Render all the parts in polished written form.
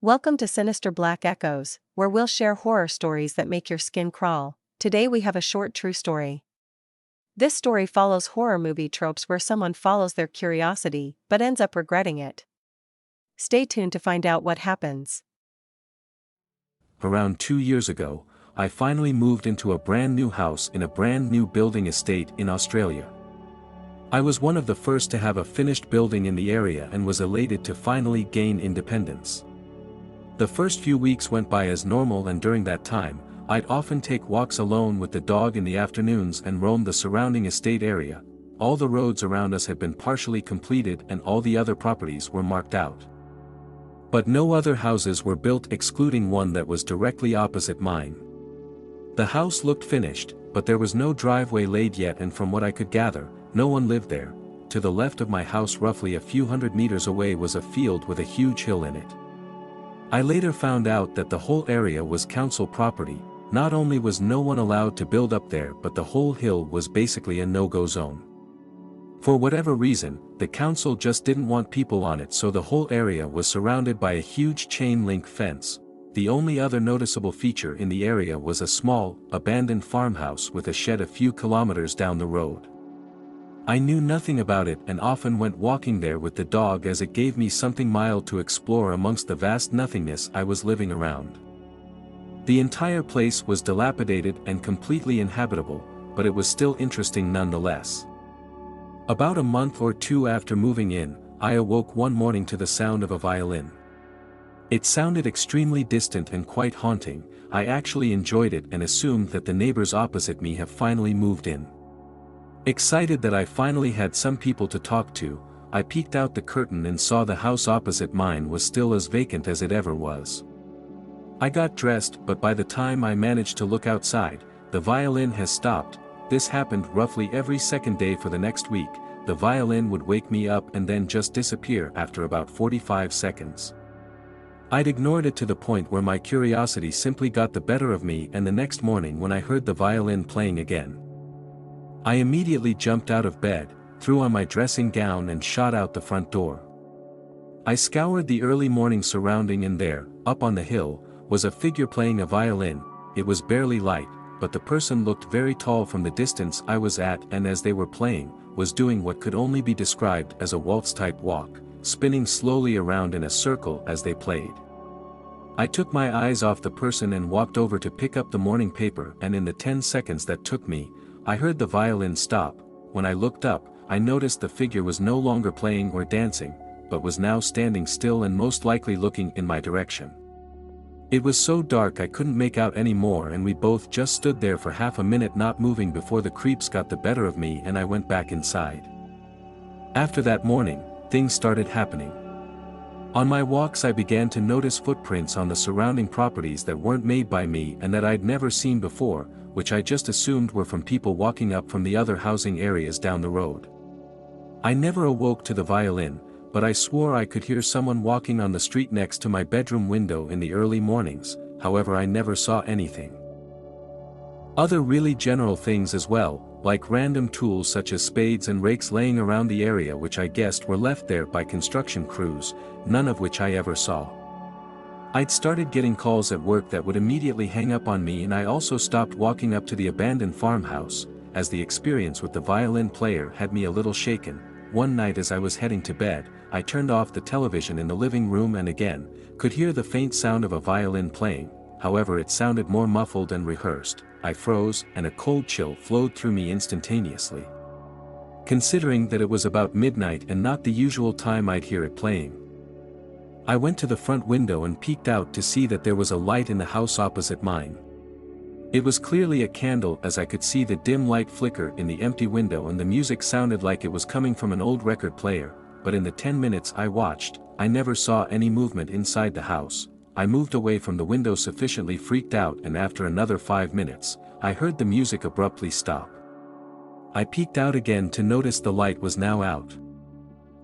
Welcome to Sinister Black Echoes, where we'll share horror stories that make your skin crawl. Today we have a short true story. This story follows horror movie tropes where someone follows their curiosity but ends up regretting it. Stay tuned to find out what happens. Around 2 years ago, I finally moved into a brand new house in a brand new building estate in Australia. I was one of the first to have a finished building in the area and was elated to finally gain independence. The first few weeks went by as normal, and during that time, I'd often take walks alone with the dog in the afternoons and roam the surrounding estate area. All the roads around us had been partially completed and all the other properties were marked out. But no other houses were built excluding one that was directly opposite mine. The house looked finished, but there was no driveway laid yet, and from what I could gather, no one lived there. To the left of my house, roughly a few hundred meters away, was a field with a huge hill in it. I later found out that the whole area was council property. Not only was no one allowed to build up there, but the whole hill was basically a no-go zone. For whatever reason, the council just didn't want people on it, so the whole area was surrounded by a huge chain-link fence. The only other noticeable feature in the area was a small, abandoned farmhouse with a shed a few kilometers down the road. I knew nothing about it and often went walking there with the dog, as it gave me something mild to explore amongst the vast nothingness I was living around. The entire place was dilapidated and completely inhabitable, but it was still interesting nonetheless. About a month or two after moving in, I awoke one morning to the sound of a violin. It sounded extremely distant and quite haunting. I actually enjoyed it and assumed that the neighbors opposite me have finally moved in. Excited that I finally had some people to talk to, I peeked out the curtain and saw the house opposite mine was still as vacant as it ever was. I got dressed, but by the time I managed to look outside, the violin has stopped. This happened roughly every second day for the next week. The violin would wake me up and then just disappear after about 45 seconds. I'd ignored it to the point where my curiosity simply got the better of me, and the next morning when I heard the violin playing again, I immediately jumped out of bed, threw on my dressing gown and shot out the front door. I scoured the early morning surrounding, and there, up on the hill, was a figure playing a violin. It was barely light, but the person looked very tall from the distance I was at, and as they were playing, was doing what could only be described as a waltz-type walk, spinning slowly around in a circle as they played. I took my eyes off the person and walked over to pick up the morning paper, and in the 10 seconds that took me, I heard the violin stop. When I looked up, I noticed the figure was no longer playing or dancing, but was now standing still and most likely looking in my direction. It was so dark I couldn't make out any more, and we both just stood there for half a minute not moving before the creeps got the better of me and I went back inside. After that morning, things started happening. On my walks I began to notice footprints on the surrounding properties that weren't made by me and that I'd never seen before, which I just assumed were from people walking up from the other housing areas down the road. I never awoke to the violin, but I swore I could hear someone walking on the street next to my bedroom window in the early mornings. However, I never saw anything. Other really general things as well, like random tools such as spades and rakes laying around the area, which I guessed were left there by construction crews, none of which I ever saw. I'd started getting calls at work that would immediately hang up on me, and I also stopped walking up to the abandoned farmhouse, as the experience with the violin player had me a little shaken. One night as I was heading to bed, I turned off the television in the living room and again, could hear the faint sound of a violin playing. However, it sounded more muffled and rehearsed. I froze, and a cold chill flowed through me instantaneously. Considering that it was about midnight and not the usual time I'd hear it playing, I went to the front window and peeked out to see that there was a light in the house opposite mine. It was clearly a candle, as I could see the dim light flicker in the empty window, and the music sounded like it was coming from an old record player, but in the 10 minutes I watched, I never saw any movement inside the house. I moved away from the window sufficiently freaked out, and after another 5 minutes, I heard the music abruptly stop. I peeked out again to notice the light was now out.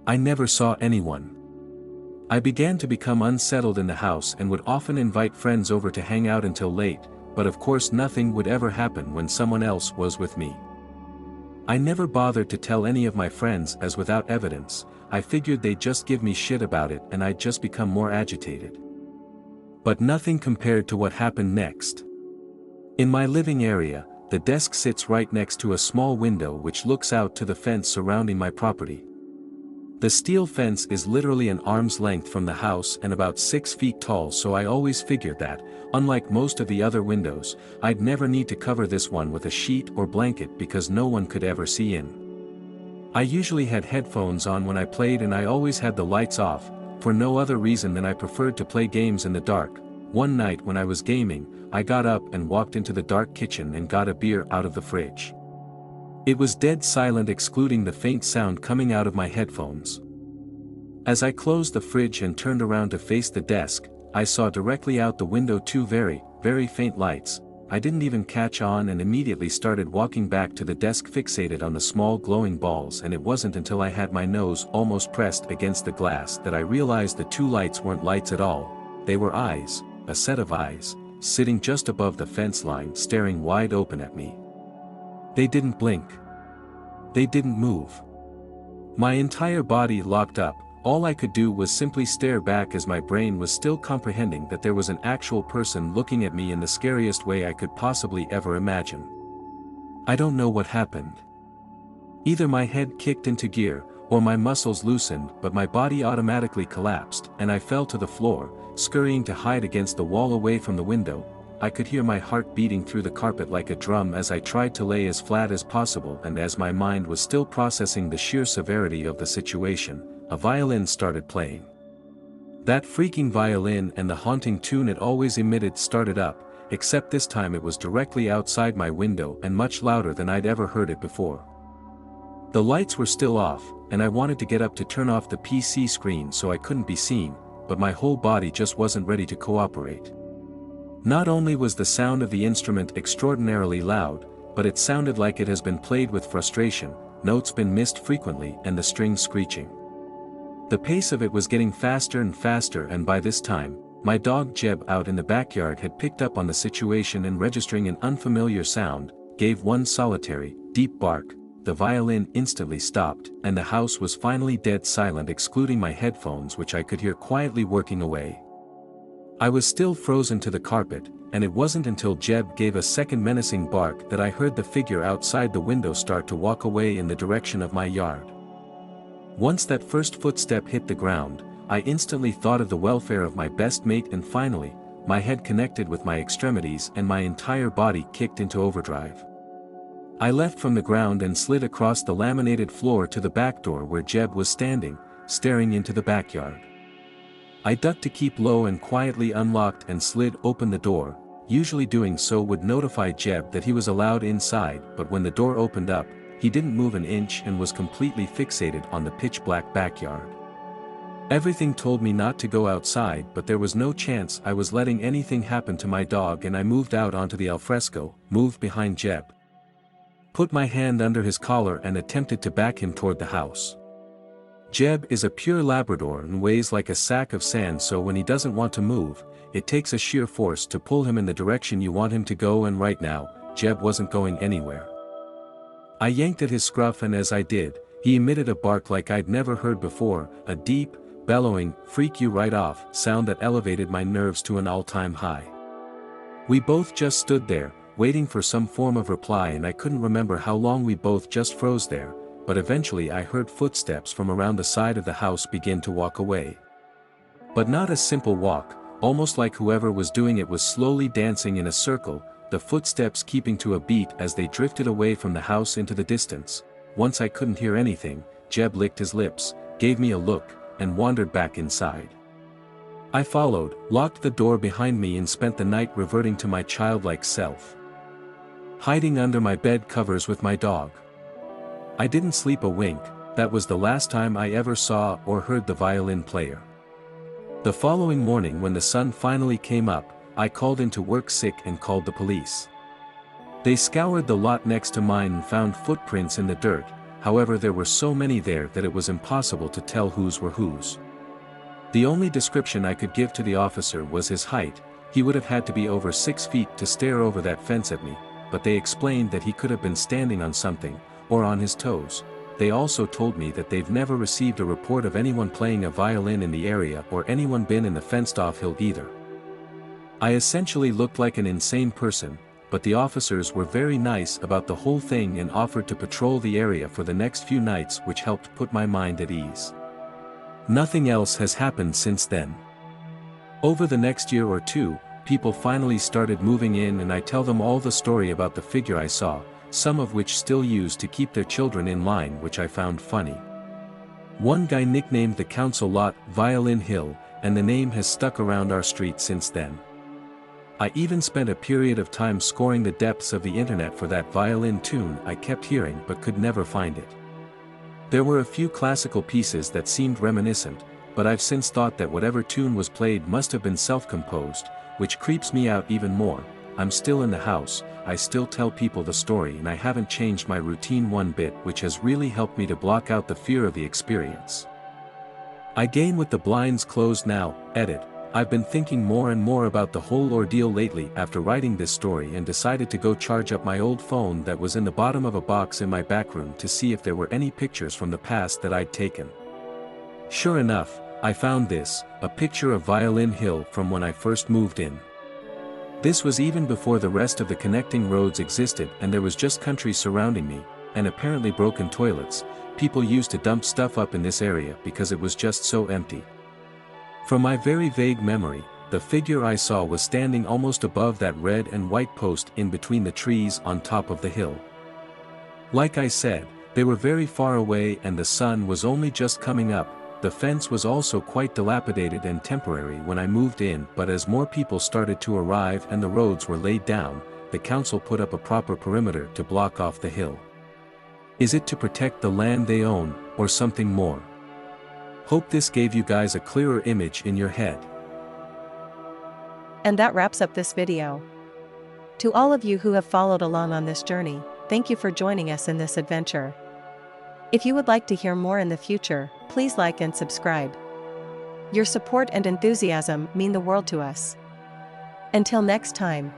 I never saw anyone. I began to become unsettled in the house and would often invite friends over to hang out until late, but of course nothing would ever happen when someone else was with me. I never bothered to tell any of my friends, as without evidence, I figured they'd just give me shit about it and I'd just become more agitated. But nothing compared to what happened next. In my living area, the desk sits right next to a small window which looks out to the fence surrounding my property. The steel fence is literally an arm's length from the house and about 6 feet tall, so I always figured that, unlike most of the other windows, I'd never need to cover this one with a sheet or blanket because no one could ever see in. I usually had headphones on when I played, and I always had the lights off, for no other reason than I preferred to play games in the dark. One night when I was gaming, I got up and walked into the dark kitchen and got a beer out of the fridge. It was dead silent excluding the faint sound coming out of my headphones. As I closed the fridge and turned around to face the desk, I saw directly out the window two very, very faint lights. I didn't even catch on and immediately started walking back to the desk fixated on the small glowing balls, and it wasn't until I had my nose almost pressed against the glass that I realized the two lights weren't lights at all. They were eyes, a set of eyes, sitting just above the fence line staring wide open at me. They didn't blink. They didn't move. My entire body locked up. All I could do was simply stare back as my brain was still comprehending that there was an actual person looking at me in the scariest way I could possibly ever imagine. I don't know what happened. Either my head kicked into gear, or my muscles loosened, but my body automatically collapsed, and I fell to the floor, scurrying to hide against the wall away from the window. I could hear my heart beating through the carpet like a drum as I tried to lay as flat as possible, and as my mind was still processing the sheer severity of the situation, a violin started playing. That freaking violin and the haunting tune it always emitted started up, except this time it was directly outside my window and much louder than I'd ever heard it before. The lights were still off, and I wanted to get up to turn off the PC screen so I couldn't be seen, but my whole body just wasn't ready to cooperate. Not only was the sound of the instrument extraordinarily loud, but it sounded like it has been played with frustration, notes been missed frequently, and the strings screeching. The pace of it was getting faster and faster, and by this time, my dog Jeb out in the backyard had picked up on the situation and, registering an unfamiliar sound, gave one solitary, deep bark. The violin instantly stopped, and the house was finally dead silent excluding my headphones, which I could hear quietly working away. I was still frozen to the carpet, and it wasn't until Jeb gave a second menacing bark that I heard the figure outside the window start to walk away in the direction of my yard. Once that first footstep hit the ground, I instantly thought of the welfare of my best mate, and finally, my head connected with my extremities and my entire body kicked into overdrive. I leapt from the ground and slid across the laminated floor to the back door where Jeb was standing, staring into the backyard. I ducked to keep low and quietly unlocked and slid open the door. Usually doing so would notify Jeb that he was allowed inside, but when the door opened up, he didn't move an inch and was completely fixated on the pitch-black backyard. Everything told me not to go outside, but there was no chance I was letting anything happen to my dog, and I moved out onto the alfresco, moved behind Jeb, put my hand under his collar and attempted to back him toward the house. Jeb is a pure Labrador and weighs like a sack of sand, so when he doesn't want to move, it takes a sheer force to pull him in the direction you want him to go, and right now, Jeb wasn't going anywhere. I yanked at his scruff, and as I did, he emitted a bark like I'd never heard before, a deep, bellowing, freak you right off sound that elevated my nerves to an all-time high. We both just stood there, waiting for some form of reply, and I couldn't remember how long we both just froze there, but eventually I heard footsteps from around the side of the house begin to walk away. But not a simple walk, almost like whoever was doing it was slowly dancing in a circle, the footsteps keeping to a beat as they drifted away from the house into the distance. Once I couldn't hear anything, Jeb licked his lips, gave me a look, and wandered back inside. I followed, locked the door behind me, and spent the night reverting to my childlike self, hiding under my bed covers with my dog. I didn't sleep a wink. That was the last time I ever saw or heard the violin player. The following morning, when the sun finally came up, I called into work sick and called the police. They scoured the lot next to mine and found footprints in the dirt. However, there were so many there that it was impossible to tell whose were whose. The only description I could give to the officer was his height. He would have had to be over 6 feet to stare over that fence at me, but they explained that he could have been standing on something, or on his toes. They also told me that they've never received a report of anyone playing a violin in the area or anyone been in the fenced-off hill either. I essentially looked like an insane person, but the officers were very nice about the whole thing and offered to patrol the area for the next few nights, which helped put my mind at ease. Nothing else has happened since then. Over the next year or two, people finally started moving in and I tell them all the story about the figure I saw, some of which still use to keep their children in line, which I found funny. One guy nicknamed the council lot Violin Hill, and the name has stuck around our street since then. I even spent a period of time scoring the depths of the internet for that violin tune I kept hearing but could never find it. There were a few classical pieces that seemed reminiscent, but I've since thought that whatever tune was played must have been self-composed, which creeps me out even more. I'm still in the house, I still tell people the story, and I haven't changed my routine one bit, which has really helped me to block out the fear of the experience. I game with the blinds closed now. Edit. I've been thinking more and more about the whole ordeal lately after writing this story and decided to go charge up my old phone that was in the bottom of a box in my back room to see if there were any pictures from the past that I'd taken. Sure enough, I found this, a picture of Violin Hill from when I first moved in. This was even before the rest of the connecting roads existed and there was just country surrounding me, and apparently broken toilets. People used to dump stuff up in this area because it was just so empty. From my very vague memory, the figure I saw was standing almost above that red and white post in between the trees on top of the hill. Like I said, they were very far away and the sun was only just coming up. The fence was also quite dilapidated and temporary when I moved in, but as more people started to arrive and the roads were laid down, the council put up a proper perimeter to block off the hill. Is it to protect the land they own, or something more? Hope this gave you guys a clearer image in your head. And that wraps up this video. To all of you who have followed along on this journey, thank you for joining us in this adventure. If you would like to hear more in the future, please like and subscribe. Your support and enthusiasm mean the world to us. Until next time,